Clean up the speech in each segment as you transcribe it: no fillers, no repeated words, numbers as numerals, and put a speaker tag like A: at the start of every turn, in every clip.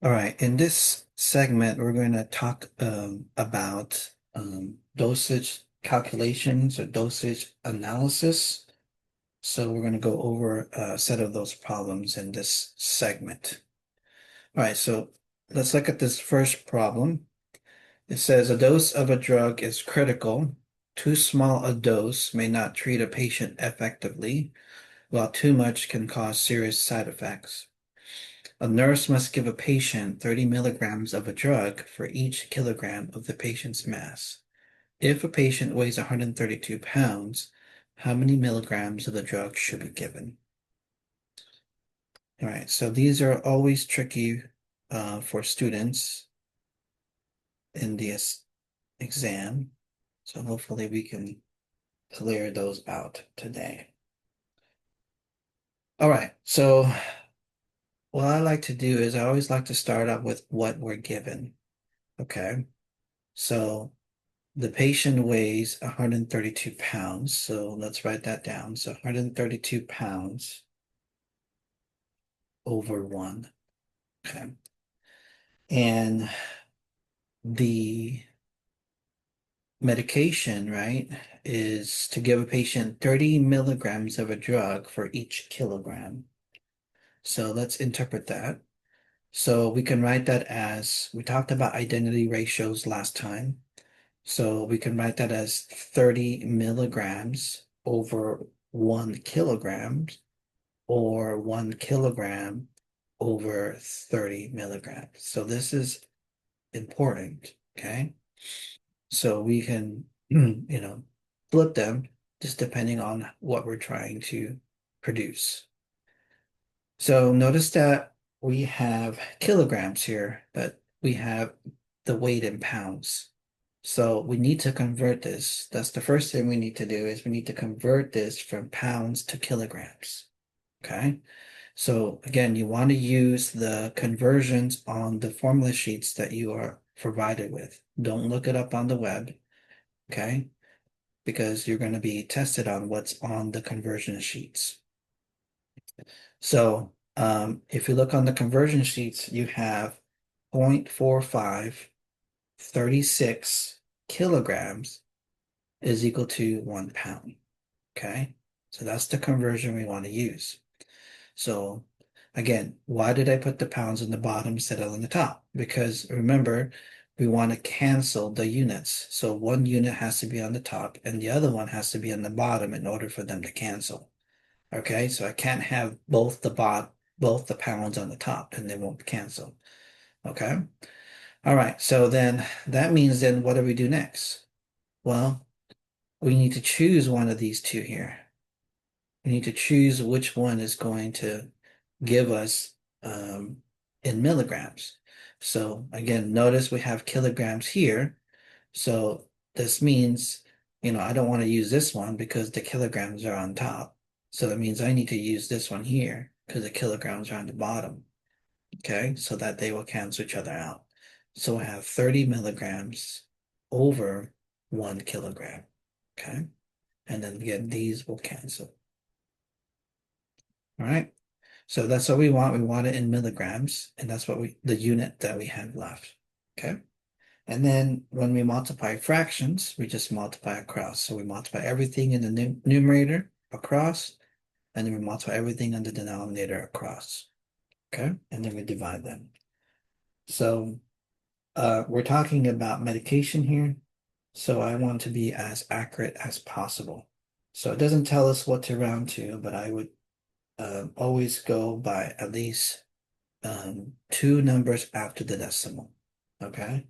A: All right, in this segment, we're going to talk about dosage calculations or dosage analysis. So we're going to go over a set of those problems in this segment. All right, so let's look at this first problem. It says a dose of a drug is critical. Too small a dose may not treat a patient effectively, while too much can cause serious side effects. A nurse must give a patient 30 milligrams of a drug for each kilogram of the patient's mass. If a patient weighs 132 pounds, how many milligrams of the drug should be given? All right, so these are always tricky for students in this exam. So hopefully we can clear those out today. All right, so what I like to do is I always like to start out with what we're given. Okay, so the patient weighs 132 pounds, so let's write that down. So 132 pounds over one. Okay. And the medication, right, is to give a patient 30 milligrams of a drug for each kilogram. So let's interpret that. So we can write that as, we talked about identity ratios last time. So we can write that as 30 milligrams over 1 kilogram or 1 kilogram over 30 milligrams. So this is important, okay? So we can, flip them just depending on what we're trying to produce. So notice that we have kilograms here, but we have the weight in pounds. So we need to convert this. That's the first thing we need to do is we need to convert this from pounds to kilograms. Okay. So again, you want to use the conversions on the formula sheets that you are provided with. Don't look it up on the web. Okay. Because you're going to be tested on what's on the conversion sheets. So if you look on the conversion sheets, you have 0.4536 kilograms is equal to 1 pound. Okay. So that's the conversion we want to use. So again, why did I put the pounds on the bottom instead of on the top? Because remember, we want to cancel the units. So one unit has to be on the top and the other one has to be on the bottom in order for them to cancel. Okay, so I can't have both the pounds on the top and they won't cancel. Okay. All right. So then that means then what do we do next? Well, we need to choose one of these two here. We need to choose which one is going to give us in milligrams. So again, notice we have kilograms here. So this means, I don't want to use this one because the kilograms are on top. So that means I need to use this one here because the kilograms are on the bottom. Okay, so that they will cancel each other out. So I have 30 milligrams over 1 kilogram. Okay, and then again, these will cancel. All right. So that's what we want. We want it in milligrams, and that's the unit that we have left. Okay. And then when we multiply fractions, we just multiply across. So we multiply everything in the numerator across, and then we multiply everything in the denominator across. Okay. And then we divide them. So we're talking about medication here. So I want to be as accurate as possible. So it doesn't tell us what to round to, but I would always go by at least two numbers after the decimal. Okay.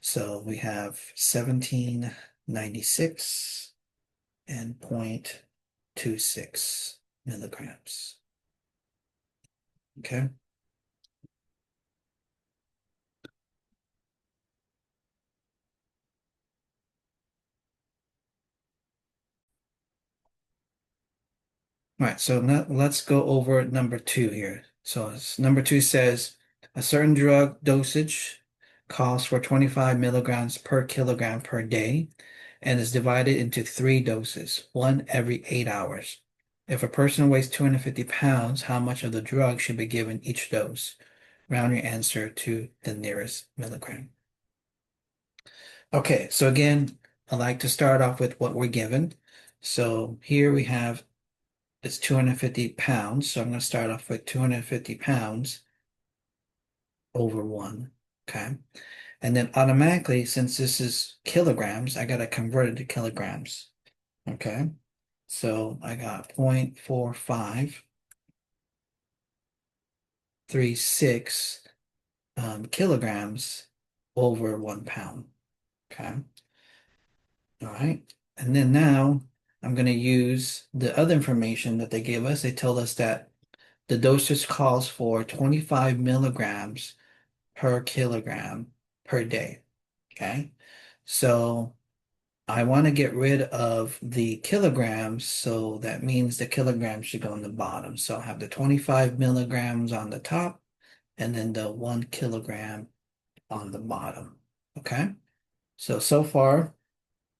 A: So we have 1796 and 0.26 milligrams. Okay. All right, so now let's go over number two here. So number two says a certain drug dosage calls for 25 milligrams per kilogram per day and is divided into three doses, one every 8 hours. If a person weighs 250 pounds, how much of the drug should be given each dose? round your answer to the nearest milligram. Okay, so again, I like to start off with what we're given. So here we have it's 250 pounds. So I'm going to start off with 250 pounds over 1. Okay. And then automatically, since this is kilograms, I got to convert it to kilograms. Okay. So I got 0.4536 kilograms over 1 pound. Okay. All right. And then now I'm going to use the other information that they gave us. They told us that the dosage calls for 25 milligrams per kilogram per day. Okay. So I want to get rid of the kilograms. So that means the kilograms should go on the bottom. So I'll have the 25 milligrams on the top and then the 1 kilogram on the bottom. Okay. So far,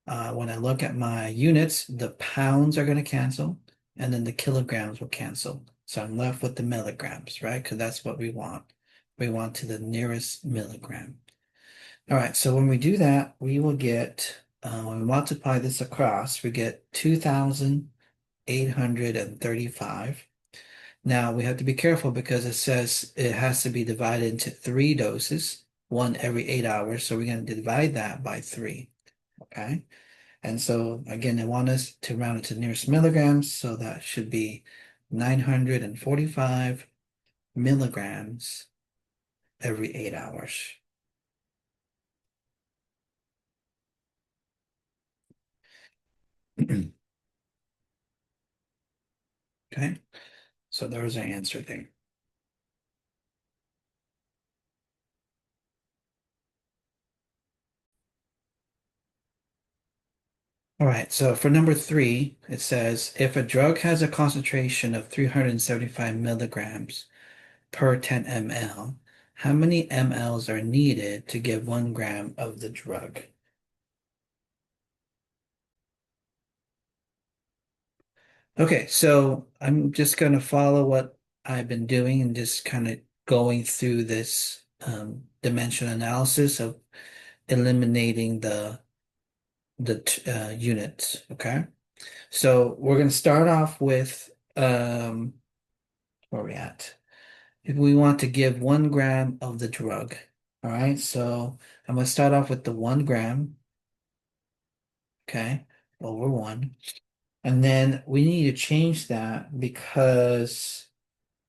A: when I look at my units, the pounds are going to cancel and then the kilograms will cancel. So I'm left with the milligrams, right? Because that's what we want. We want to the nearest milligram. All right, so when we do that, we will get, when we multiply this across, we get 2,835. Now we have to be careful because it says it has to be divided into 3 doses, one every 8 hours. So we're going to divide that by 3. Okay. And so again, they want us to round it to nearest milligrams. So that should be 945 milligrams every 8 hours. Okay. So there's our answer there. All right, so for number 3, it says if a drug has a concentration of 375 milligrams per 10 ml, how many mLs are needed to give 1 gram of the drug? Okay, so I'm just going to follow what I've been doing and just kind of going through this dimension analysis of eliminating the units. Okay, so we're going to start off with where are we at? If we want to give 1 gram of the drug. All right, so I'm going to start off with the 1 gram, okay, over 1. And then we need to change that because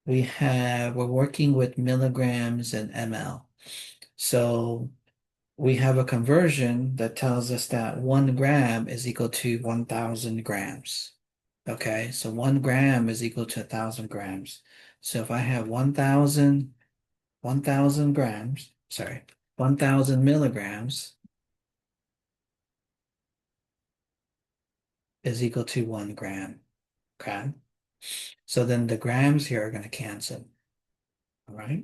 A: we're working with milligrams and ml. So we have a conversion that tells us that 1 gram is equal to 1,000 grams. Okay, so 1 gram is equal to 1,000 grams. So if I have 1,000 grams, sorry, 1,000 milligrams is equal to 1 gram. Okay. So then the grams here are going to cancel. All right.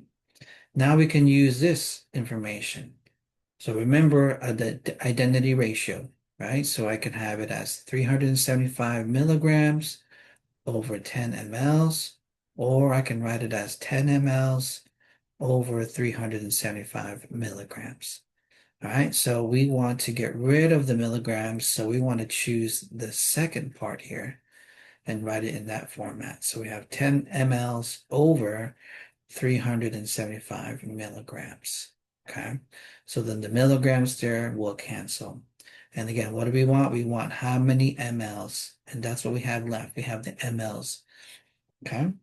A: Now we can use this information. So remember the identity ratio, right? So I can have it as 375 milligrams over 10 mLs, or I can write it as 10 mLs over 375 milligrams. All right, so we want to get rid of the milligrams, so we want to choose the second part here and write it in that format. So we have 10 mLs over 375 milligrams. Okay, so then the milligrams there will cancel. And again, what do we want? We want how many mLs? And that's what we have left. We have the mLs. Okay,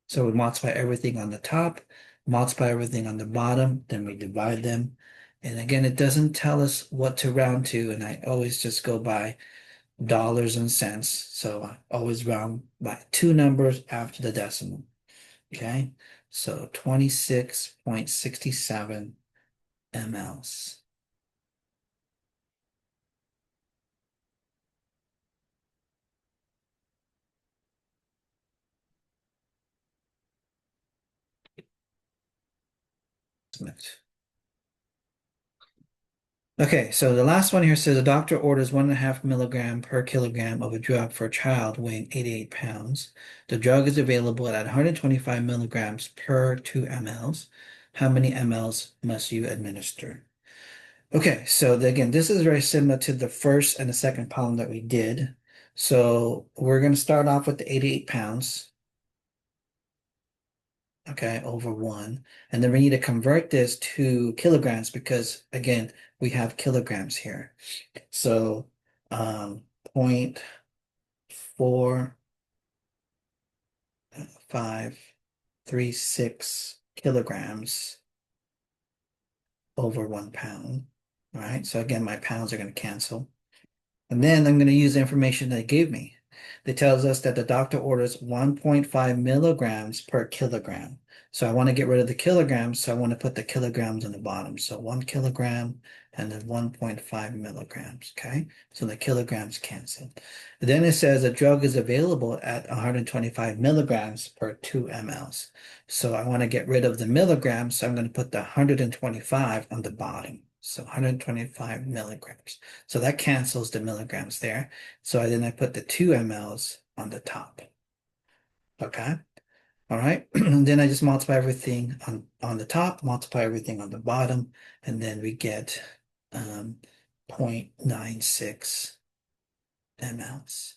A: so we multiply everything on the top, multiply everything on the bottom, then we divide them. And again, it doesn't tell us what to round to, and I always just go by dollars and cents. So I always round by 2 numbers after the decimal. Okay, so 26.67 mLs. Okay, so the last one here says a doctor orders 1.5 milligram per kilogram of a drug for a child weighing 88 pounds. The drug is available at 125 milligrams per 2 mLs. How many mLs must you administer? Okay, so again, this is very similar to the first and the second problem that we did. So we're going to start off with the 88 pounds, okay, over one. And then we need to convert this to kilograms because, again, we have kilograms here. So, 0.4536 kilograms over 1 pound. All right. So again, my pounds are going to cancel. And then I'm going to use the information they gave me. It tells us that the doctor orders 1.5 milligrams per kilogram. So I want to get rid of the kilograms, so I want to put the kilograms on the bottom. So 1 kilogram and then 1.5 milligrams. Okay, so the kilograms cancel. Then it says a drug is available at 125 milligrams per 2 mLs. So I want to get rid of the milligrams, so I'm going to put the 125 on the bottom. So 125 milligrams. So that cancels the milligrams there. So then I put the 2 mLs on the top. Okay. All right. And then I just multiply everything on the top, multiply everything on the bottom, and then we get 0.96 mLs.